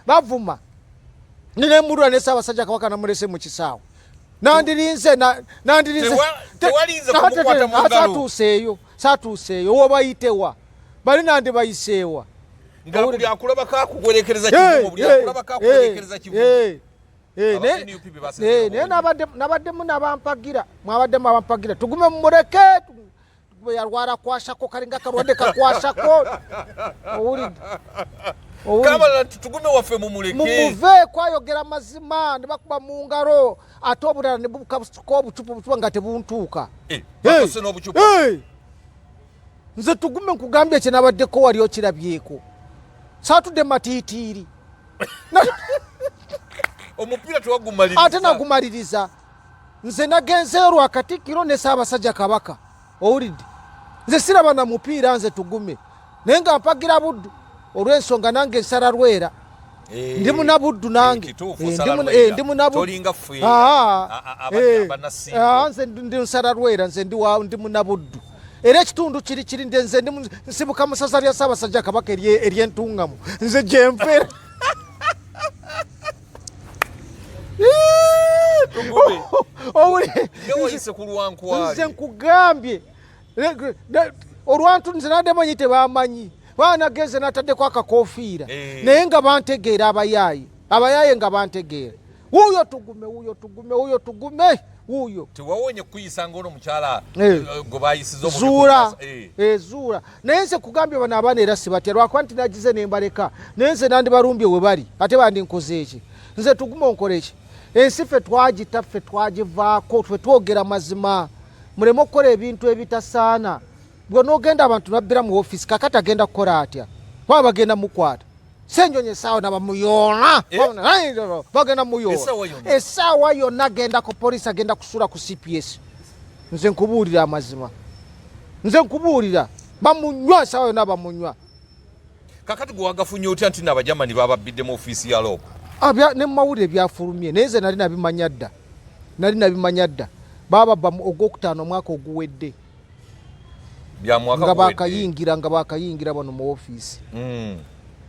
bavuma nine murwa ne Ssaabasajja Kabaka namulese mu kisaawe nandirinze
tewalinze kumukwata mu ngalo
saatuuseeyo wobayitewa bali nandi bayiseewa
nga buli akulaba kakugwerekereza kivumu buli akulaba kakugwerekereza kivumu naye nabaddemu nabampagira Tugume mumuleke Tugume yalwala kwashako kalinga kalwadde kakwashako owulidde kamala nti Tugume waffe mumuleke
mumuve kwayogera mazima ne bakuba mu ngalo ate obulala ne bubuka obucupa nga tebuntuuka
bakose n'obucupa
nze Tugume nkugambye ekyo nabaddeko wali okirabyeko saatudde matiitiiri
omupiira tewagumaliriza
ate nagumaliriza nze nagenzeero Akatikkiro ne Ssaabasajja Kabaka owulidde nze siraba na mupiira nze Tugume naye nga mpagira Buddu olw'ensonga nange nsala Lwera ndi munabuddu nange ndi munabuddu nze ndi nsala Lwera nze ndi munabuddu era ekitundu kiri nze nsibuka mu ssaza lya Ssaabasajja Kabaka ery'entungamu nze gyempera nze nkugambye olwantu nze nademanyi tebamanyi baanagenze nataddeko akakofiira naye nga bantegeera abayaaye nga bantegeera wuuyo Tugume wuuyo
tewawonye kuyisanga ono mukyala gwe bayisiza
zuula naye nze kugambye bano abaana era sibatya lwakuba nti nagize nembaleka naye nze nandibalumbye we bali ate bandinkoze eki nze Tugume onkola eki ensi ffe twagita ffe twagivaako ffe twogera mazima muleme okukola ebintu ebitasaana bwe n'ogenda abantu nabbira mu ofiisi kakati agenda kukola atya kuba bagenda mukwata senjonye essaawa nabamuyoona bagenda muyoona essaawa yonna agenda ku poliisi agenda kusuula ku CPS nze nkubuulira amazima bamunywa essaawa yonna bamunywa
kakati gwe wagafunye otya nti n'abajamani bababidde mu ofiisi ya looko
ne mumawulire byafulumye naye nze nali nabimanya dda bababba ogwokutaano omwaka oguwedde nga bakayingira bano mu ofiisi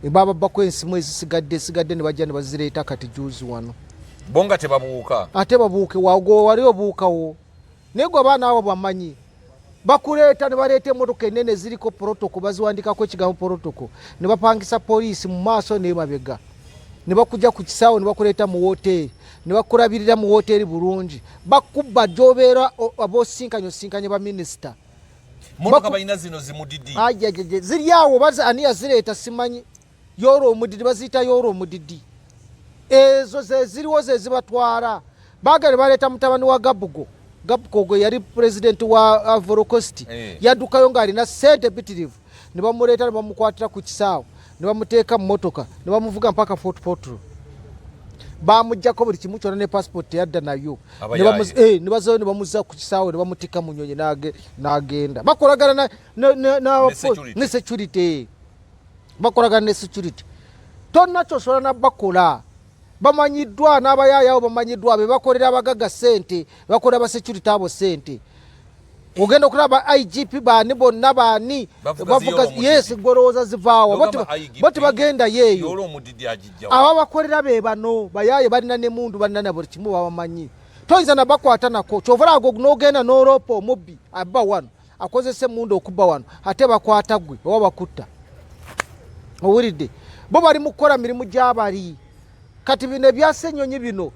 bababbako ensimu ezisigadde ne bajja ne bazireeta kati juuzi wano
bo nga tebabuuka
ate babuuke wago wali obuukawo naye gwe abaana abo bamanyi bakuleeta ne baleeta emmotoka ennene ziriko protoko baziwandikako ekigambo protoko ne bapangisa poliisi mu maaso n'emabega ne bakujja ku kisaawo ne bakuleeta mu woteeri ne bakulabirira mu woteeri bulungi bakubba gy'obeera abosinkanye baminisita
motoka balina zino zimudidi
ziri awo ani yazireeta simanyi yoora omudidi baziyita yoora omudidi ezo zeziriwo zezibatwara baagale baleeta mutabani wa gabugo gwe yali pulezidenti wa Ivory Coast yaddukayo ng'alina ssente bitirivu ne bamuleeta ne bamukwatira ku kisaawo ne bamuteeka mu motoka ne bamuvuga mpaka Fort Portal bamujjako buli kimu kyonna ne passport yadda nayo ne bazayo ne bamuzza ku kisaawo ne bamutika mu nnyonyi n'agenda bakolagana ne security bakolagana ne security tonna kyosobola nabbakola bamanyiddwa n'abayaayawo bamanyiddwa be bakolera abagaga ssente bakolera abasecurity abo ssente ogenda okulaba IGP baani bonna baani bavuga yes golowooza zivaawo bati bagenda yeeyo aba bakolera be bano bayaaye balina n'emundu balina na buli kimu babamanyi toyinza nabakwata nako kyovalaago n'ogenda n'oloopa omubbi abba wano akozesa emundu okubba wano ate bakwata gwe oba bakutta owulidde bo bali mu kukola mirimu gy'abali kati bino ebyasa ennyonyi bino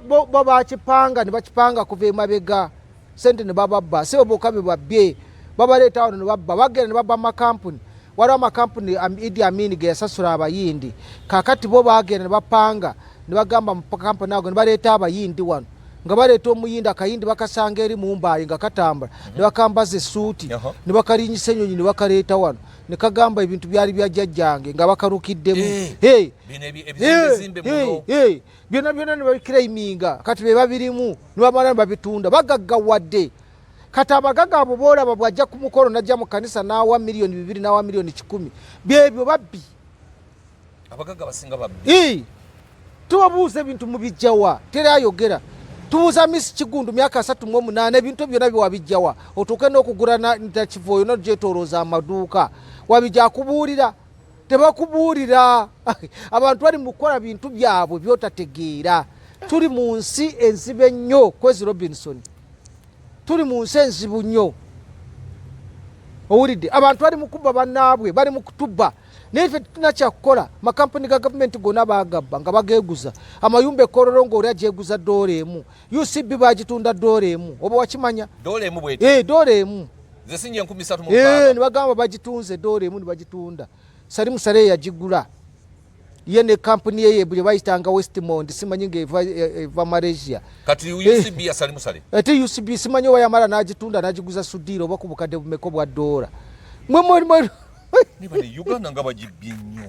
bo bakipanga ne bakipanga kuva emabega sente ne bababba si boboka be babbye babaleeta wano ne babba bagenda ne babba amakampuni waliwo amakampuni Idi Amin ge yasasula abayindi kakati bo bagenda ne bapanga ne bagamba amakampuni ago ne baleeta abayindi wano nga baleeta omuyindi akayindi bakasanga eri mu mbaayi nga katambula ne bakambaza essuuti ne bakalinyisa ennyonyi ne bakaleeta wano ne kagamba ebintu byali bya jjajjange nga bakarukiddemu byonna ne babikiraiminga kati be babirimu ne bamala ne babitunda bagaggawadde kati abagaga abo boolaba bwajja ku mukolo najja mu kanisa n'awa miliyoni 2 n'awa miliyoni 10 byebyo babbi
abagaga basinga babbi
tubabuuza ebintu mubijjawa terayogera tubuuza Miss Kigundu myaka 38 ebintu byonna biwabijjawa otuuke n'okugula ntakivooyo nogyetolooza amaduuka wabijja kubuulira tebakubuulira abantu bali mu kukola bintu byabwe byotategeera tuli mu nsi enzibu ennyo Kwezi Robinson tuli mu nsi enzibu nnyo owulidde abantu bali mu kubba bannaabwe bali mu kutubba naye ffe tulina kyakukola makampuni ga gavumenti gonna bagabba nga bageeguza amayumba ekololo ng'oli agyeguza $1 emu UCB bagitunda $1 emu oba wakimanya
$1 emu
$1 emu
zesinye 13
ne bagamba bagitunze $1 emu ne bagitunda Salimu Sale yagigula ye ne kampuni ye buli bayitanga Westmond simanyi ng'eva Malaysia
kati UCB ya Salimu Sale
ate UCB simanyi oba yamala n'agitunda n'agiguza sudiro oba ku bukadde bumeko bwa $1 mwe
nibale Uganda nga bagibbye nnyo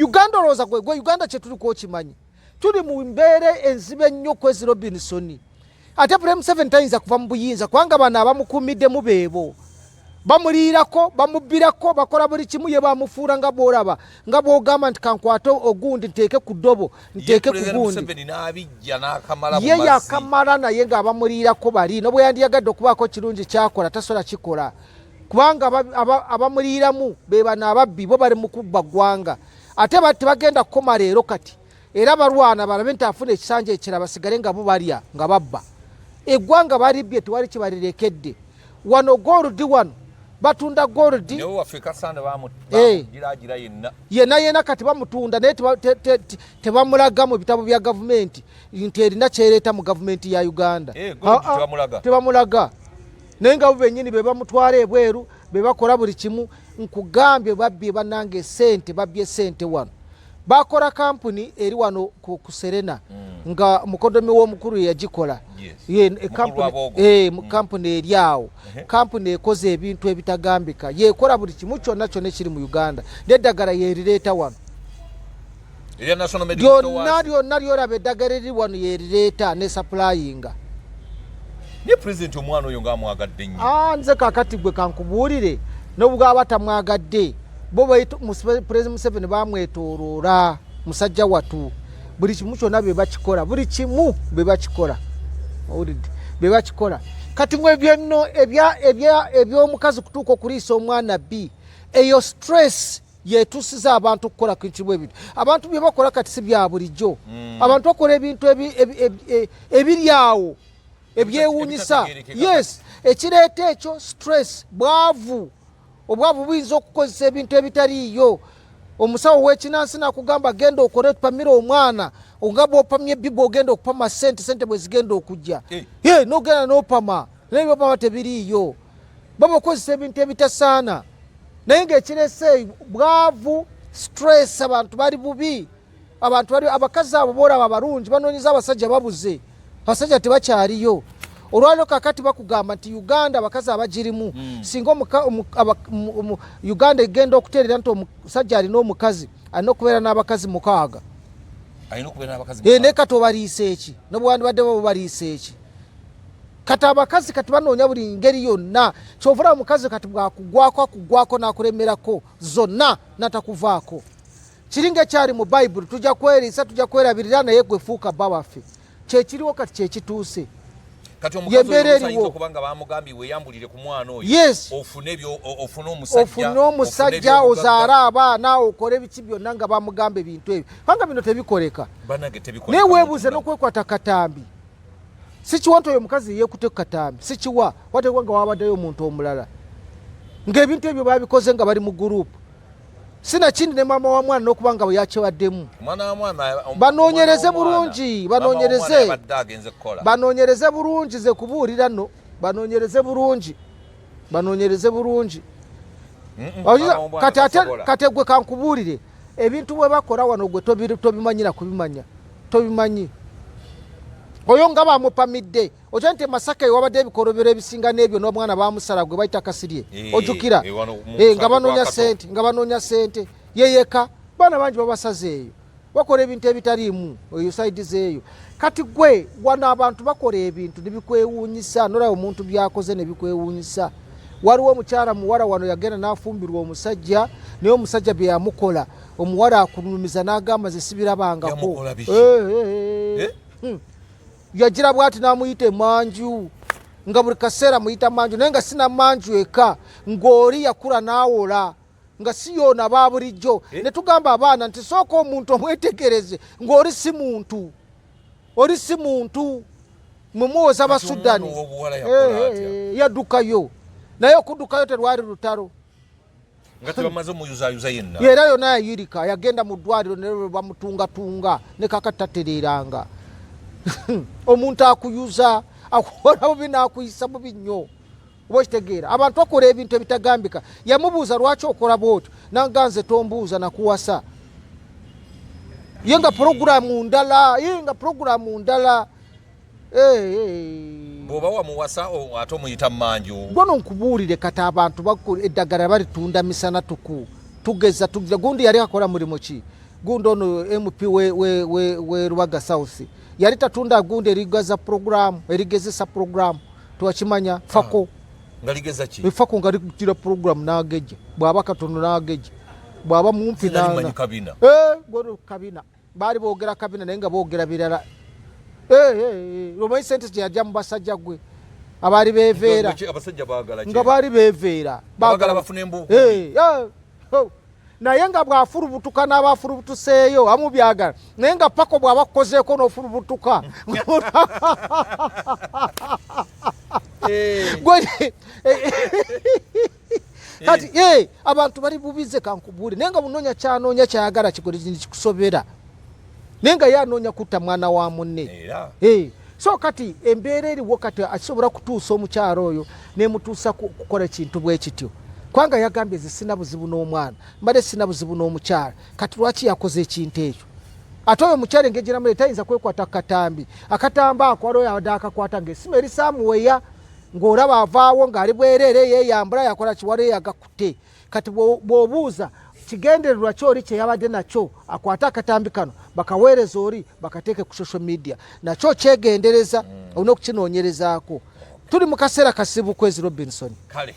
Uganda olowooza gwe Uganda kye tuli kwokimanyi tuli mu mbeera enzibe ennyo Kwezi Robinson ate Prime 7 tayinza kuva mu buyinza kubanga bano abamukuumiddemu beebo bamuliirako bamubbirako bakola buli kimu ye bamufuura nga bw'olaba nga bw'ogamba nti kankwate ogundi nteeke ku ddobo nteeke ku gundi ye yakamala naye ng'abamuliirako bali no bwe yandiyagadde okubaako kirungi kyakola tasobola kikola kubanga abamuliiramu be bano ababbi bo bali mu kubba ggwanga ate tebagenda kukoma leero kati era balwana balabe nti afuna ekisanja ekirala basigale nga bo balya nga babba eggwanga balibbye tewali kibalirekedde wano goludi wano batunda goludi yenna kati bamutunda naye tebamulaga mu bitabo bya gavumenti nti erina kyereeta mu gavumenti ya Uganda tebamulaga naye nga bo bennyini be bamutwala ebweru be bakola buli kimu nkugambye babbye bannange sente babbye sente wano bakola kampuni eri wano ku Serena nga mukodomi w'omukulu yagikola kampuni eri awo kampuni ekoze ebintu ebitagambika yekola buli kimu kyonna kyonna ekiri mu Uganda n'eddagala yerireeta wano lyonna lyolaba eddagala eri wano yerireeta ne supplyinga
ne president omwana oyo ng'amwagadde nnyo
nze kakati gwe kankubuulire n'obwaba tamwagadde bo President Museveni bamwetooloola musajja watu buli kimu kyonna be bakikola buli kimu be bakikola owulidde be bakikola kati mwe byenno eby'omukazi kutuuka okuliisa omwana bbi eyo stress yetusiza abantu okukola kintu ebintu abantu bye bakola kati si bya bulijjo abantu bakola ebintu ebiri awo ebyewuunyisa yes ekireeta ekyo stress bwavu obwavu buyinza okukozesa ebintu ebitaliiyo omusawo w'ekinansi nakugamba genda okole opamira omwana nga bw'opamye ebbibu ogenda okupama sente bwe zigenda okujja n'ogenda n'opama naye byopama tebiriiyo baba okozesa ebintu ebitasaana naye ng'ekirese bwavu stress abantu bali bubi abantu bali abakazi abo boolaba abalungi banoonyeza abasajja babuze abasajja tebakyaliyo olwaliro kakati bakugamba nti Uganda abakazi abagirimu singa Uganda egenda okuteerera nti omusajja alina omukazi alina okubeera n'abakazi 6 ne kati obaliise eki nobwandibadde bobaliise eki kati abakazi kati banoonya buli ngeri yonna kyovula omukazi kati bwakugwako n'akulemerako zonna natakuvaako kiringa ekyali mu Bayibuli tujja kweriisa tujja kwerabirira naye gwe fuuka bba waffe kyekiriwo kati kyekituuse
yembeera eriwo kubanga bamugambye weeyambulire ku mwana oyo ofune
omusajja ozaale abaana okole ebiki byonna nga bamugamba ebintu ebyo kubanga bino tebikoleka naye weebuuze n'okwekwata Katambi sikiwa nti oyo omukazi yeekute ku Katambi sikiwa wateekwa nga wabaddeyo omuntu omulala ng'ebintu ebyo babikoze nga bali mu gurupu sinakindi ne maama wa mwana n'okuba nga bwe yakyewaddemu banoonyereze bulungi banoonyereze bulungi ze kubuulira nno banoonyereze bulungi kati gwe kankubuulire ebintu bwe bakola wano gwe tobimanyira kubimanya tobimanyi oyo nga bamupamidde okya nti Masaka ewabadde ebikolobero ebisinga n'ebyo n'omwana bamusala gwe bayita Kasirye ojjukira nga banoonya sente yeyeka baana bangi babasaze eyo bakola ebintu ebitaliimu eyo saidi eyo kati gwe wano abantu bakola ebintu nebikwewuunyisa nolaba omuntu byakoze nebikwewuunyisa waliwo omukyala muwala wano yagenda n'afumbirwa omusajja naye omusajja bye yamukola omuwala akulumiza n'agamba ze sibirabangako yagira bwati namuyita emanju nga buli kaseera muyita manju naye nga sina manju eka ng'oli yakula n'awola nga si yoona babulijjo ne tugamba abaana nti sooka omuntu omwetegereze ng'oli si muntu mumuwoza Abasudani yaddukayo naye okuddukayo terwali lutalo era yonna yayirika yagenda mu ddwaliro ne bamutungatunga ne kakati tatereeranga omuntu akuyuza akukola bubi n'akuyisa bubi nnyo oba okitegeera abantu bakola ebintu ebitagambika yamubuuza lwaki okola bwotyo nanganze tombuuza nakuwasa ye nga puroguramu ndala
bw'oba wamuwasa ate omuyita mmanju
gwono nkubuulire kati abantu eddagala balitunda misana tugeza gundi yali akola mulimu ki gundi ono MP we Lubaga South yali tatunda gundi erigezesa programu twakimanya fako
nga ligeza ki
fako nga likutira programu n'ageja bw'aba katono n'ageja bw'aba mumpi gwono kabina baali boogera kabina naye nga boogera birala omanyi sente gyeyajja mu basajja gwe abaali beeveera nga baali beeveera naye nga bw'afulubutuka n'abafulubutuseeyo amu byagala naye nga pako bw'aba kukozeeko n'ofulubutuka kati abantu bali bubize kankubuule naye nga munoonya kyanoonya kyayagala kikole kikusobera naye nga yanoonya kutta mwana wa munne so kati embeera eriwo kati asobola kutuusa omukyalo oyo nemutuusa kukola kintu bwe kityo kwanga yagambye sina buzibu n'omwana mbadde sina buzibu n'omukyala kati lwaki yakoze ekintu ekyo ate oyo omukyala engejera mule tayinza kwekwata Katambi akatamba akwala oyo abadde akakwata ng'essimu erisaamuweya ng'olaba avaawo ng'ali bwereere yeeyambula yakola kiwalo yagakutte kati bw'obuuza kigendererwa kyoli kye yabadde nakyo akwate akatambi kano bakaweereza oli bakateeke ku social media nakyo kyegendereza olina okukinoonyerezaako tuli mu kaseera kasibu kwezi Robinson
kale